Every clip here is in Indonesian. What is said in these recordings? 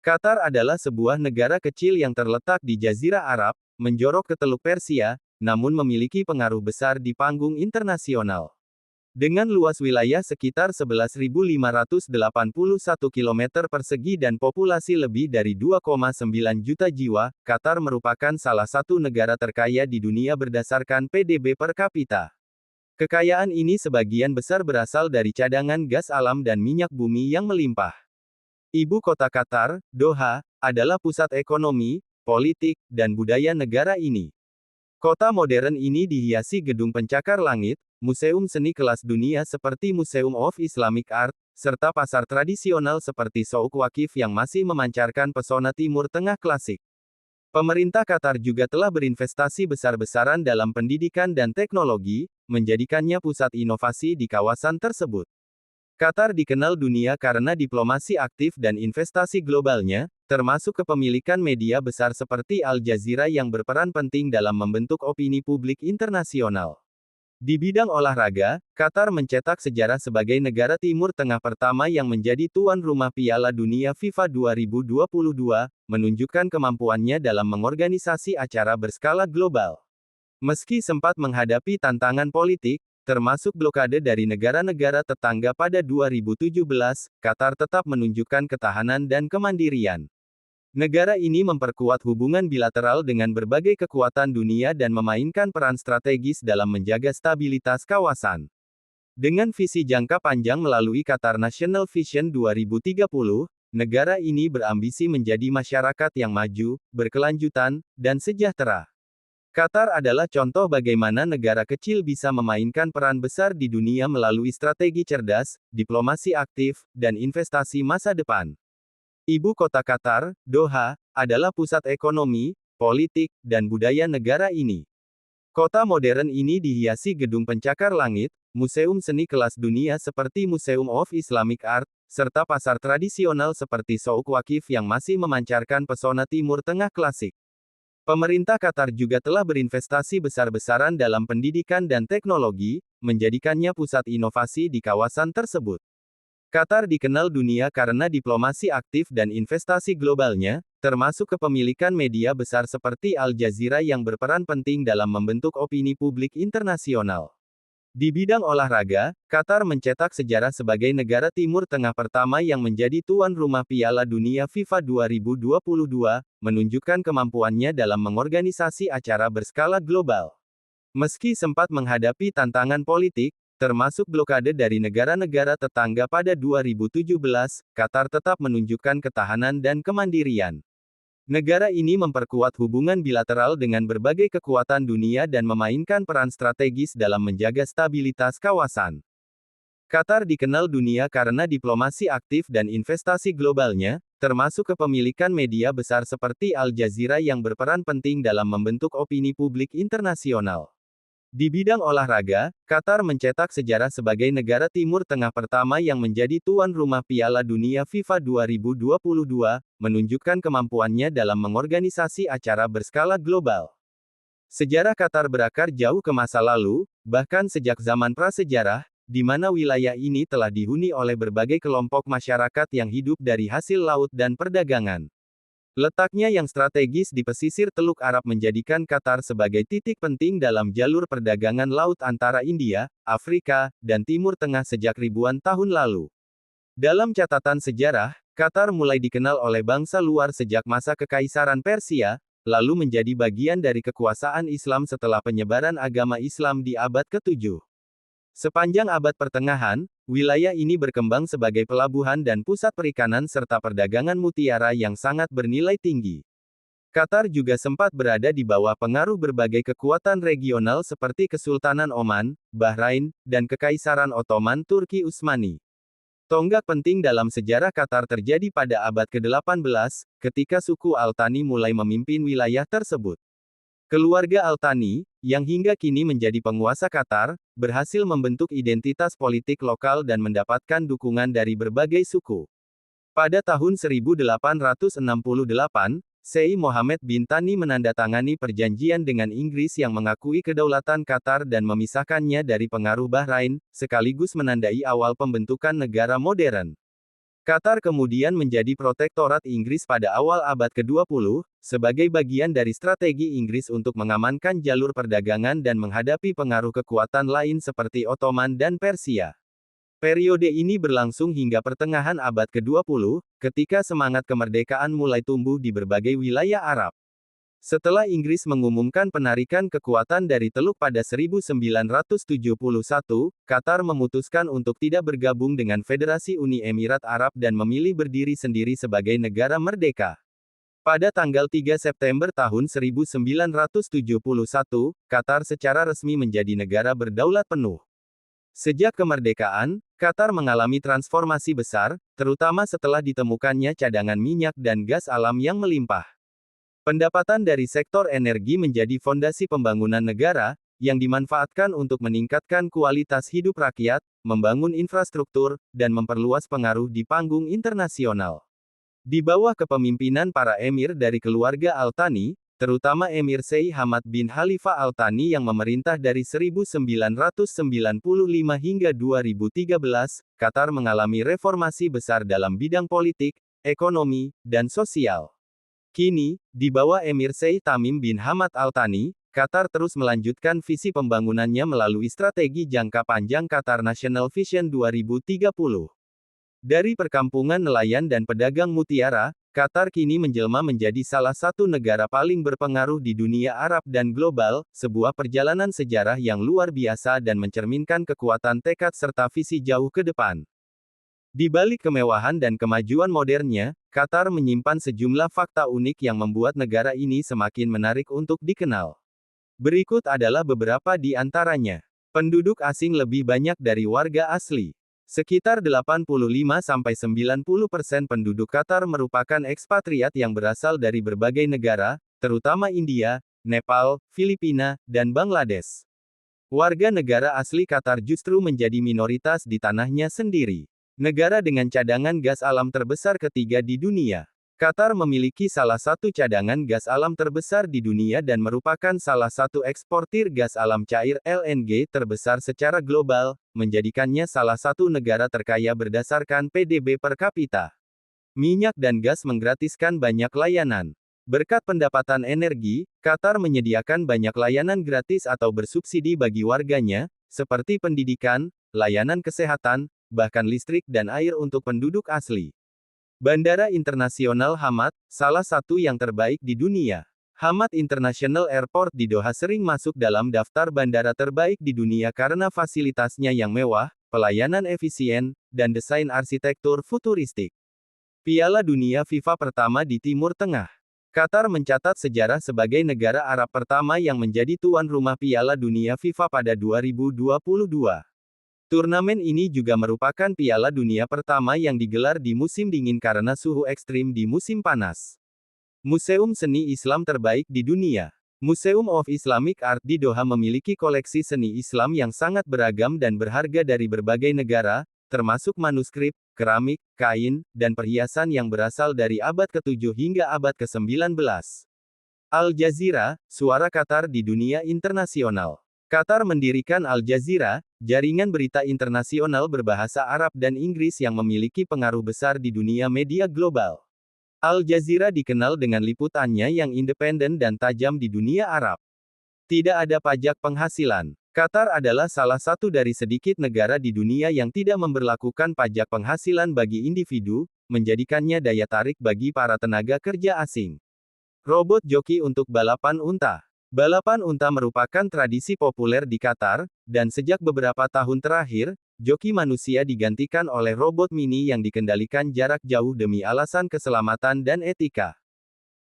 Qatar adalah sebuah negara kecil yang terletak di Jazirah Arab, menjorok ke Teluk Persia, namun memiliki pengaruh besar di panggung internasional. Dengan luas wilayah sekitar 11.581 km persegi dan populasi lebih dari 2,9 juta jiwa, Qatar merupakan salah satu negara terkaya di dunia berdasarkan PDB per kapita. Kekayaan ini sebagian besar berasal dari cadangan gas alam dan minyak bumi yang melimpah. Ibu kota Qatar, Doha, adalah pusat ekonomi, politik, dan budaya negara ini. Kota modern ini dihiasi gedung pencakar langit, museum seni kelas dunia seperti Museum of Islamic Art, serta pasar tradisional seperti Souk Waqif yang masih memancarkan pesona Timur Tengah klasik. Pemerintah Qatar juga telah berinvestasi besar-besaran dalam pendidikan dan teknologi, menjadikannya pusat inovasi di kawasan tersebut. Qatar dikenal dunia karena diplomasi aktif dan investasi globalnya, termasuk kepemilikan media besar seperti Al Jazeera yang berperan penting dalam membentuk opini publik internasional. Di bidang olahraga, Qatar mencetak sejarah sebagai negara Timur Tengah pertama yang menjadi tuan rumah Piala Dunia FIFA 2022, menunjukkan kemampuannya dalam mengorganisasi acara berskala global. Meski sempat menghadapi tantangan politik, termasuk blokade dari negara-negara tetangga pada 2017, Qatar tetap menunjukkan ketahanan dan kemandirian. Negara ini memperkuat hubungan bilateral dengan berbagai kekuatan dunia dan memainkan peran strategis dalam menjaga stabilitas kawasan. Dengan visi jangka panjang melalui Qatar National Vision 2030, negara ini berambisi menjadi masyarakat yang maju, berkelanjutan, dan sejahtera. Qatar adalah contoh bagaimana negara kecil bisa memainkan peran besar di dunia melalui strategi cerdas, diplomasi aktif, dan investasi masa depan. Ibu kota Qatar, Doha, adalah pusat ekonomi, politik, dan budaya negara ini. Kota modern ini dihiasi gedung pencakar langit, museum seni kelas dunia seperti Museum of Islamic Art, serta pasar tradisional seperti Souk Waqif yang masih memancarkan pesona Timur Tengah klasik. Pemerintah Qatar juga telah berinvestasi besar-besaran dalam pendidikan dan teknologi, menjadikannya pusat inovasi di kawasan tersebut. Qatar dikenal dunia karena diplomasi aktif dan investasi globalnya, termasuk kepemilikan media besar seperti Al Jazeera yang berperan penting dalam membentuk opini publik internasional. Di bidang olahraga, Qatar mencetak sejarah sebagai negara Timur Tengah pertama yang menjadi tuan rumah Piala Dunia FIFA 2022, menunjukkan kemampuannya dalam mengorganisasi acara berskala global. Meski sempat menghadapi tantangan politik, termasuk blokade dari negara-negara tetangga pada 2017, Qatar tetap menunjukkan ketahanan dan kemandirian. Negara ini memperkuat hubungan bilateral dengan berbagai kekuatan dunia dan memainkan peran strategis dalam menjaga stabilitas kawasan. Qatar dikenal dunia karena diplomasi aktif dan investasi globalnya, termasuk kepemilikan media besar seperti Al Jazeera yang berperan penting dalam membentuk opini publik internasional. Di bidang olahraga, Qatar mencetak sejarah sebagai negara Timur Tengah pertama yang menjadi tuan rumah Piala Dunia FIFA 2022, menunjukkan kemampuannya dalam mengorganisasi acara berskala global. Sejarah Qatar berakar jauh ke masa lalu, bahkan sejak zaman prasejarah, di mana wilayah ini telah dihuni oleh berbagai kelompok masyarakat yang hidup dari hasil laut dan perdagangan. Letaknya yang strategis di pesisir Teluk Arab menjadikan Qatar sebagai titik penting dalam jalur perdagangan laut antara India, Afrika, dan Timur Tengah sejak ribuan tahun lalu. Dalam catatan sejarah, Qatar mulai dikenal oleh bangsa luar sejak masa Kekaisaran Persia, lalu menjadi bagian dari kekuasaan Islam setelah penyebaran agama Islam di abad ke-7. Sepanjang abad pertengahan, wilayah ini berkembang sebagai pelabuhan dan pusat perikanan serta perdagangan mutiara yang sangat bernilai tinggi. Qatar juga sempat berada di bawah pengaruh berbagai kekuatan regional seperti Kesultanan Oman, Bahrain, dan Kekaisaran Ottoman Turki Utsmani. Tonggak penting dalam sejarah Qatar terjadi pada abad ke-18, ketika suku Al-Thani mulai memimpin wilayah tersebut. Keluarga Al-Thani, yang hingga kini menjadi penguasa Qatar, berhasil membentuk identitas politik lokal dan mendapatkan dukungan dari berbagai suku. Pada tahun 1868, Sheikh Mohammed bin Thani menandatangani perjanjian dengan Inggris yang mengakui kedaulatan Qatar dan memisahkannya dari pengaruh Bahrain, sekaligus menandai awal pembentukan negara modern. Qatar kemudian menjadi protektorat Inggris pada awal abad ke-20, sebagai bagian dari strategi Inggris untuk mengamankan jalur perdagangan dan menghadapi pengaruh kekuatan lain seperti Ottoman dan Persia. Periode ini berlangsung hingga pertengahan abad ke-20, ketika semangat kemerdekaan mulai tumbuh di berbagai wilayah Arab. Setelah Inggris mengumumkan penarikan kekuatan dari Teluk pada 1971, Qatar memutuskan untuk tidak bergabung dengan Federasi Uni Emirat Arab dan memilih berdiri sendiri sebagai negara merdeka. Pada tanggal 3 September tahun 1971, Qatar secara resmi menjadi negara berdaulat penuh. Sejak kemerdekaan, Qatar mengalami transformasi besar, terutama setelah ditemukannya cadangan minyak dan gas alam yang melimpah. Pendapatan dari sektor energi menjadi fondasi pembangunan negara, yang dimanfaatkan untuk meningkatkan kualitas hidup rakyat, membangun infrastruktur, dan memperluas pengaruh di panggung internasional. Di bawah kepemimpinan para emir dari keluarga Al-Thani, terutama Emir Sheikh Hamad bin Khalifa Al-Thani yang memerintah dari 1995 hingga 2013, Qatar mengalami reformasi besar dalam bidang politik, ekonomi, dan sosial. Kini, di bawah Emir Sheikh Tamim bin Hamad Al-Thani, Qatar terus melanjutkan visi pembangunannya melalui strategi jangka panjang Qatar National Vision 2030. Dari perkampungan nelayan dan pedagang mutiara, Qatar kini menjelma menjadi salah satu negara paling berpengaruh di dunia Arab dan global, sebuah perjalanan sejarah yang luar biasa dan mencerminkan kekuatan tekad serta visi jauh ke depan. Di balik kemewahan dan kemajuan modernnya, Qatar menyimpan sejumlah fakta unik yang membuat negara ini semakin menarik untuk dikenal. Berikut adalah beberapa di antaranya. Penduduk asing lebih banyak dari warga asli. Sekitar 85-90% penduduk Qatar merupakan ekspatriat yang berasal dari berbagai negara, terutama India, Nepal, Filipina, dan Bangladesh. Warga negara asli Qatar justru menjadi minoritas di tanahnya sendiri. Negara dengan cadangan gas alam terbesar ketiga di dunia. Qatar memiliki salah satu cadangan gas alam terbesar di dunia dan merupakan salah satu eksportir gas alam cair (LNG) terbesar secara global, menjadikannya salah satu negara terkaya berdasarkan PDB per kapita. Minyak dan gas menggratiskan banyak layanan. Berkat pendapatan energi, Qatar menyediakan banyak layanan gratis atau bersubsidi bagi warganya, seperti pendidikan, layanan kesehatan, bahkan listrik dan air untuk penduduk asli. Bandara Internasional Hamad, salah satu yang terbaik di dunia. Hamad International Airport di Doha sering masuk dalam daftar bandara terbaik di dunia karena fasilitasnya yang mewah, pelayanan efisien, dan desain arsitektur futuristik. Piala Dunia FIFA pertama di Timur Tengah. Qatar mencatat sejarah sebagai negara Arab pertama yang menjadi tuan rumah Piala Dunia FIFA pada 2022. Turnamen ini juga merupakan Piala Dunia pertama yang digelar di musim dingin karena suhu ekstrim di musim panas. Museum Seni Islam terbaik di dunia. Museum of Islamic Art di Doha memiliki koleksi seni Islam yang sangat beragam dan berharga dari berbagai negara, termasuk manuskrip, keramik, kain, dan perhiasan yang berasal dari abad ke-7 hingga abad ke-19. Al Jazeera, suara Qatar di dunia internasional. Qatar mendirikan Al Jazeera, jaringan berita internasional berbahasa Arab dan Inggris yang memiliki pengaruh besar di dunia media global. Al Jazeera dikenal dengan liputannya yang independen dan tajam di dunia Arab. Tidak ada pajak penghasilan. Qatar adalah salah satu dari sedikit negara di dunia yang tidak memberlakukan pajak penghasilan bagi individu, menjadikannya daya tarik bagi para tenaga kerja asing. Robot joki untuk balapan unta. Balapan unta merupakan tradisi populer di Qatar, dan sejak beberapa tahun terakhir, joki manusia digantikan oleh robot mini yang dikendalikan jarak jauh demi alasan keselamatan dan etika.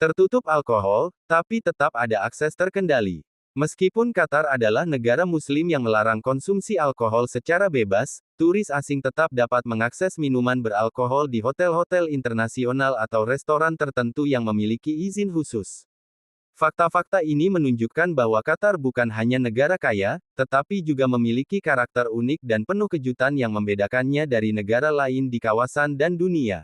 Tertutup alkohol, tapi tetap ada akses terkendali. Meskipun Qatar adalah negara Muslim yang melarang konsumsi alkohol secara bebas, turis asing tetap dapat mengakses minuman beralkohol di hotel-hotel internasional atau restoran tertentu yang memiliki izin khusus. Fakta-fakta ini menunjukkan bahwa Qatar bukan hanya negara kaya, tetapi juga memiliki karakter unik dan penuh kejutan yang membedakannya dari negara lain di kawasan dan dunia.